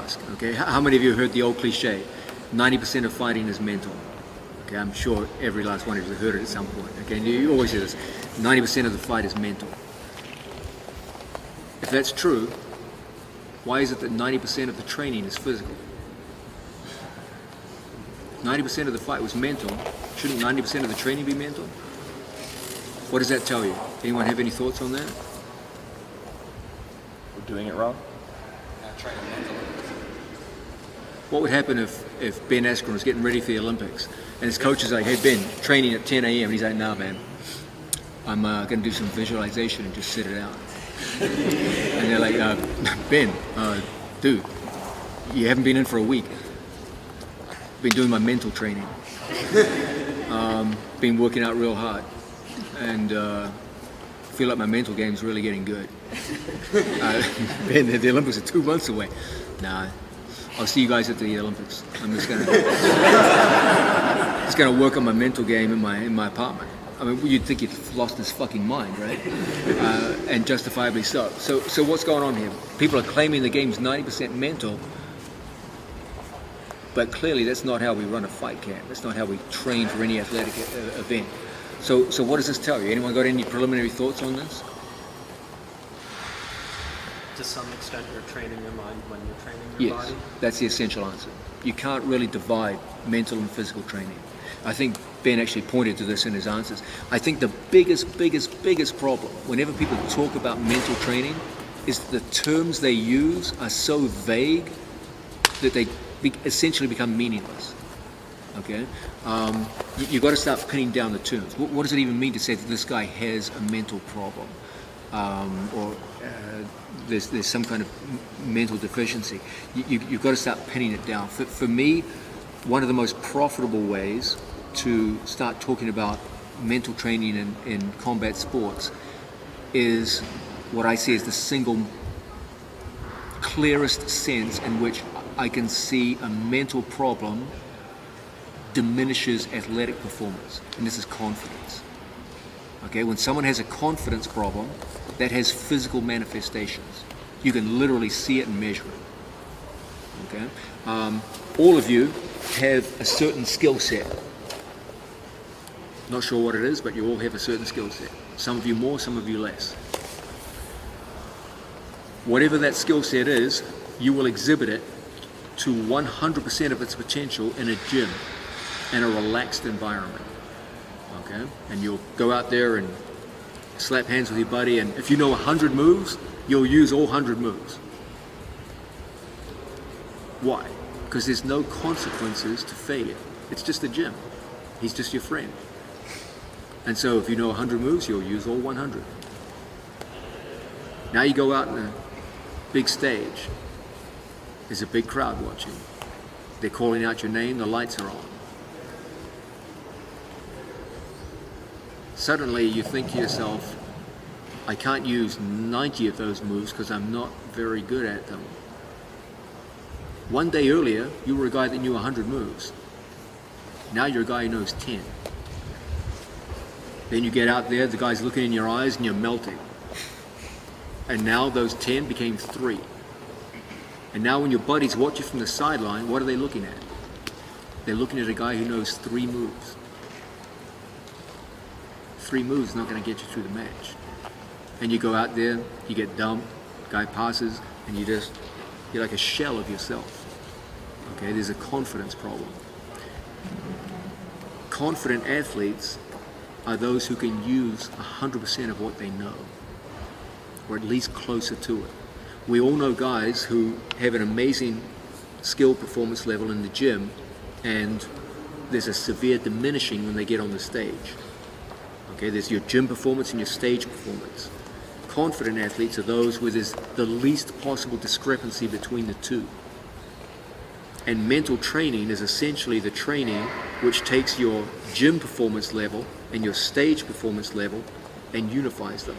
ask. Okay, how many of you heard the old cliche, 90% of fighting is mental? Okay, I'm sure every last one of you has heard it at some point. Okay, and you always hear this, 90% of the fight is mental. If that's true, why is it that 90% of the training is physical? 90% of the fight was mental. Shouldn't 90% of the training be mental? What does that tell you? Anyone have any thoughts on that? We're doing it wrong? Training mentally. What would happen if Ben Askren was getting ready for the Olympics and his coach is like, hey Ben, training at 10 a.m. and he's like, nah man, I'm going to do some visualization and just sit it out. And they're like, Ben, dude, you haven't been in for a week. Been doing my mental training. Been working out real hard. And feel like my mental game's really getting good. Ben, the Olympics are 2 months away. Nah, I'll see you guys at the Olympics. I'm just gonna work on my mental game in my apartment. I mean, you'd think he'd lost his fucking mind, right? And justifiably so. So what's going on here? People are claiming the game's 90% mental, but clearly that's not how we run a fight camp. That's not how we train for any athletic event. So what does this tell you? Anyone got any preliminary thoughts on this? To some extent, you're training your mind when you're training your body? Yes, that's the essential answer. You can't really divide mental and physical training. I think Ben actually pointed to this in his answers. I think the biggest problem whenever people talk about mental training is the terms they use are so vague that they essentially become meaningless. Okay, you've got to start pinning down the terms. What does it even mean to say that this guy has a mental problem, or there's some kind of mental deficiency? You've got to start pinning it down. For me, one of the most profitable ways to start talking about mental training in combat sports is what I see as the single clearest sense in which I can see a mental problem diminishes athletic performance, and this is confidence. Okay, when someone has a confidence problem, that has physical manifestations. You can literally see it and measure it. Okay, all of you have a certain skill set. Not sure what it is, but you all have a certain skill set. Some of you more, some of you less. Whatever that skill set is, you will exhibit it to 100% of its potential in a gym, in a relaxed environment. Okay? And you'll go out there and slap hands with your buddy, and if you know 100 moves, you'll use all 100 moves. Why? Because there's no consequences to failure. It's just a gym. He's just your friend. And so if you know 100 moves, you'll use all 100. Now you go out in a big stage. There's a big crowd watching. They're calling out your name, the lights are on. Suddenly you think to yourself, I can't use 90 of those moves because I'm not very good at them. One day earlier, you were a guy that knew 100 moves. Now you're a guy who knows 10. Then you get out there, the guy's looking in your eyes and you're melting. And now those 10 became 3. And now when your buddies watch you from the sideline, what are they looking at? They're looking at a guy who knows 3 moves. 3 moves is not going to get you through the match. And you go out there, you get dumped, guy passes, and you're like a shell of yourself. Okay, there's a confidence problem. Confident athletes are those who can use 100% of what they know, or at least closer to it. We all know guys who have an amazing skill performance level in the gym, and there's a severe diminishing when they get on the stage. Okay, there's your gym performance and your stage performance. Confident athletes are those where there's the least possible discrepancy between the two. And mental training is essentially the training which takes your gym performance level and your stage performance level and unifies them.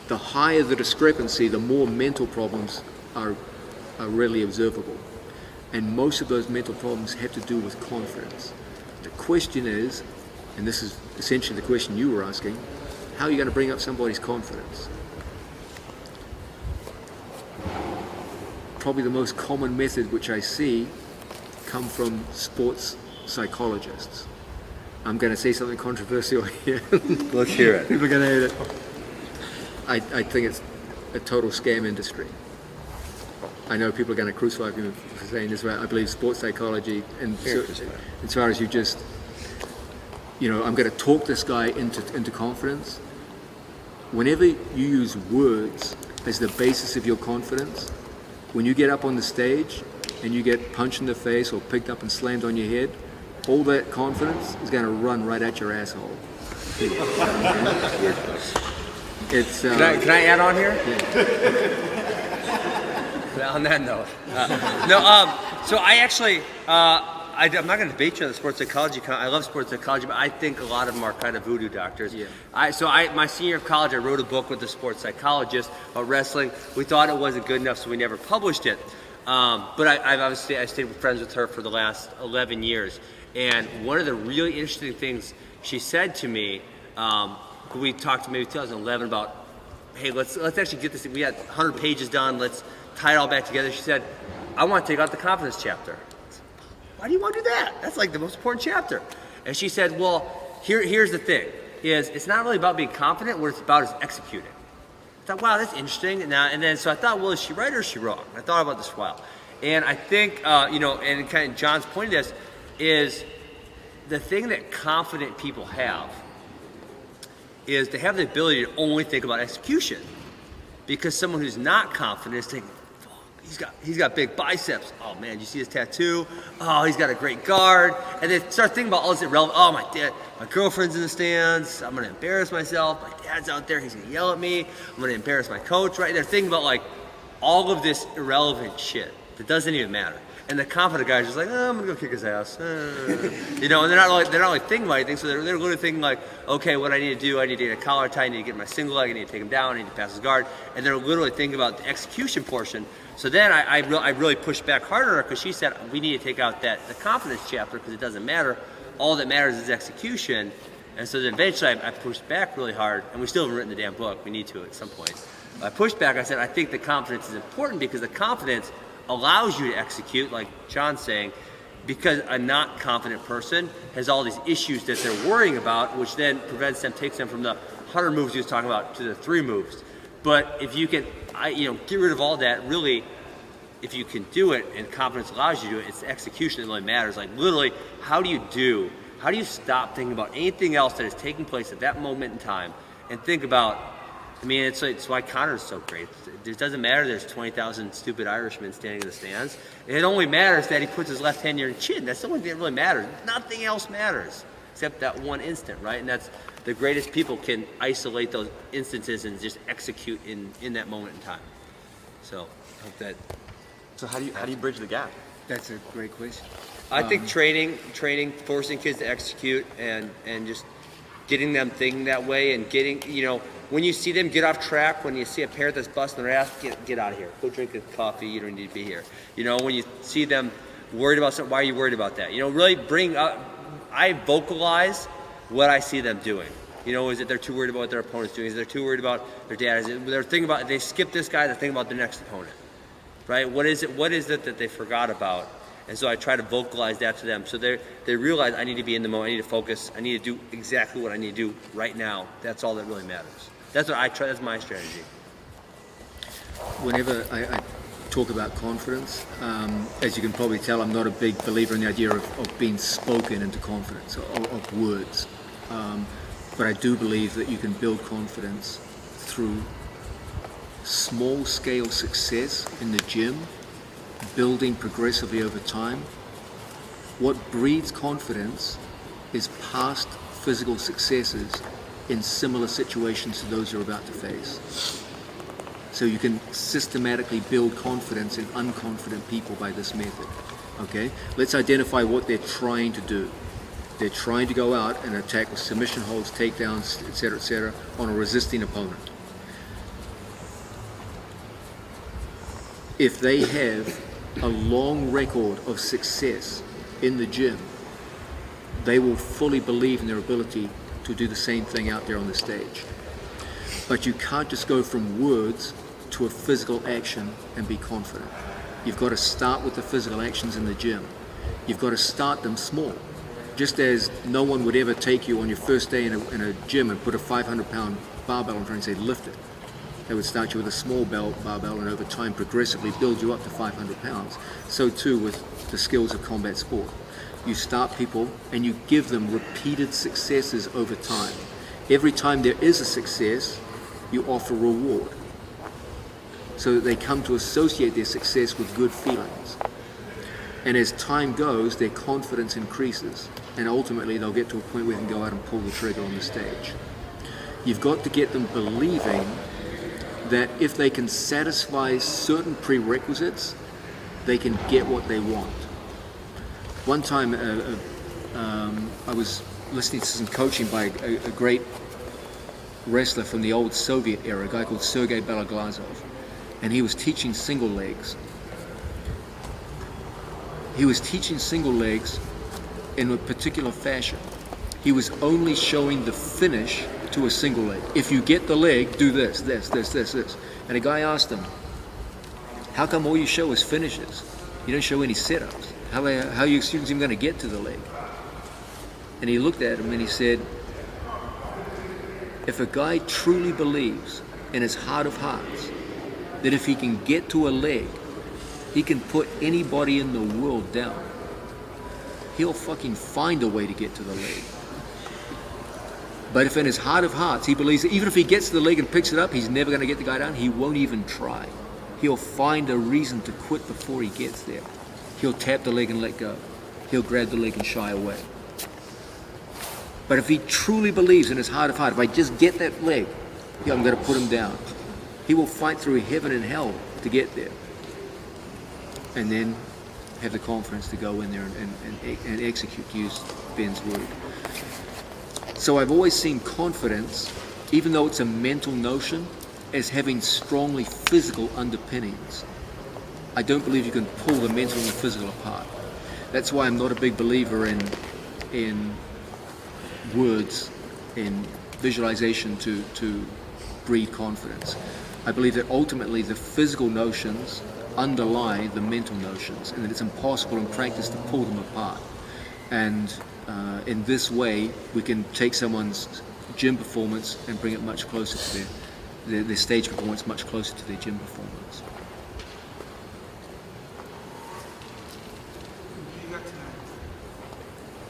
The higher the discrepancy, the more mental problems are readily observable. And most of those mental problems have to do with confidence. The question is, and this is essentially the question you were asking, how are you going to bring up somebody's confidence? probably the most common method which I see come from sports psychologists. I'm going to say something controversial here. Let's hear it. People are going to hate it. I think it's a total scam industry. I know people are going to crucify me for saying this, but I believe sports psychology, and so, as far as you just, I'm going to talk this guy into confidence. Whenever you use words as the basis of your confidence, when you get up on the stage and you get punched in the face or picked up and slammed on your head, all that confidence is going to run right at your asshole. It's. Can I add on here? Yeah. On that note, so I actually, I'm not going to debate you on the sports psychology. I love sports psychology, but I think a lot of them are kind of voodoo doctors. Yeah. My senior year of college, I wrote a book with a sports psychologist about wrestling. We thought it wasn't good enough, so we never published it. But I stayed friends with her for the last 11 years. And one of the really interesting things she said to me, we talked maybe 2011 about, hey, let's actually get this. We had 100 pages done. Let's tie it all back together. She said, I want to take out the confidence chapter. Why do you want to do that? That's like the most important chapter. And she said, well, here's the thing, is it's not really about being confident. What it's about is executing. I thought, wow, that's interesting. And then so I thought, well, is she right or is she wrong? I thought about this for a while. And I think, and kind of John's point of this is the thing that confident people have is they have the ability to only think about execution. Because someone who's not confident is thinking, he's got big biceps. Oh man, did you see his tattoo? Oh, he's got a great guard. And they start thinking about all this irrelevant. Oh, my girlfriend's in the stands. I'm gonna embarrass myself. My dad's out there. He's gonna yell at me. I'm gonna embarrass my coach. Right? They're thinking about like all of this irrelevant shit that doesn't even matter. And the confident guy's just like, oh, I'm gonna go kick his ass. And they're not thinking about anything. So they're literally thinking like, okay, what I need to do, I need to get a collar tie, I need to get my single leg, I need to take him down, I need to pass his guard. And they're literally thinking about the execution portion. So then I really pushed back harder on her because she said we need to take out the confidence chapter because it doesn't matter. All that matters is execution. And so then eventually I pushed back really hard, and we still haven't written the damn book. We need to at some point. I pushed back. I said I think the confidence is important because the confidence allows you to execute, like John's saying, because a not confident person has all these issues that they're worrying about, which then takes them from the 100 moves he was talking about to the 3 moves. But if you can, get rid of all that, really, if you can do it and confidence allows you to do it, it's the execution that really matters. Like literally, how do you stop thinking about anything else that is taking place at that moment in time and think about, it's why Connor's so great. It doesn't matter there's 20,000 stupid Irishmen standing in the stands. It only matters that he puts his left hand near your chin. That's the only thing that really matters. Nothing else matters except that one instant, right? And that's the greatest people can isolate those instances and just execute in that moment in time. So I hope that. So how do you bridge the gap? That's a great question. I think training, forcing kids to execute and just getting them thinking that way and getting, when you see them get off track, when you see a parent that's busting their ass, get out of here. Go drink a coffee. You don't need to be here. When you see them worried about something, why are you worried about that? Really bring up, I vocalize what I see them doing. Is it they're too worried about what their opponent's doing? Is it they're too worried about their dad? Is it they're thinking about, they skip this guy, they're thinking about the next opponent, right? What is it that they forgot about? And so I try to vocalize that to them so they realize I need to be in the moment, I need to focus, I need to do exactly what I need to do right now. That's all that really matters. That's what I try, that's my strategy. Whenever I talk about confidence, as you can probably tell, I'm not a big believer in the idea of being spoken into confidence, of words. But I do believe that you can build confidence through small-scale success in the gym, building progressively over time. What breeds confidence is past physical successes in similar situations to those you're about to face. So you can systematically build confidence in unconfident people by this method. Okay? Let's identify what they're trying to do. They're trying to go out and attack with submission holds, takedowns, etc., on a resisting opponent. If they have a long record of success in the gym, they will fully believe in their ability to do the same thing out there on the stage. But you can't just go from words to a physical action and be confident. You've got to start with the physical actions in the gym. You've got to start them small. Just as no one would ever take you on your first day in a gym and put a 500-pound barbell in front and say, lift it. They would start you with a small barbell and over time progressively build you up to 500 pounds. So too with the skills of combat sport. You start people and you give them repeated successes over time. Every time there is a success, you offer reward, so that they come to associate their success with good feelings. And as time goes, their confidence increases, and ultimately they'll get to a point where they can go out and pull the trigger on the stage. You've got to get them believing that if they can satisfy certain prerequisites, they can get what they want. One time I was listening to some coaching by a great wrestler from the old Soviet era, a guy called Sergei Beloglazov, and he was teaching single legs. He was teaching single legs in a particular fashion. He was only showing the finish to a single leg. If you get the leg, do this, this, this, this, this. And a guy asked him, how come all you show is finishes? You don't show any setups. How are you students even going to get to the leg? And he looked at him and he said, if a guy truly believes in his heart of hearts that if he can get to a leg, he can put anybody in the world down, he'll fucking find a way to get to the leg. But if in his heart of hearts he believes that even if he gets to the leg and picks it up, he's never going to get the guy down, he won't even try. He'll find a reason to quit before he gets there. He'll tap the leg and let go. He'll grab the leg and shy away. But if he truly believes in his heart of heart, if I just get that leg, I'm going to put him down, he will fight through heaven and hell to get there. And then have the confidence to go in there and execute, to use Ben's word. So I've always seen confidence, even though it's a mental notion, as having strongly physical underpinnings. I don't believe you can pull the mental and the physical apart. That's why I'm not a big believer in words, in visualization to breed confidence. I believe that ultimately the physical notions underlie the mental notions, and that it's impossible in practice to pull them apart. And in this way, we can take someone's gym performance and bring it much closer to their stage performance, much closer to their gym performance.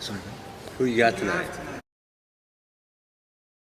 Sorry, Who you got tonight?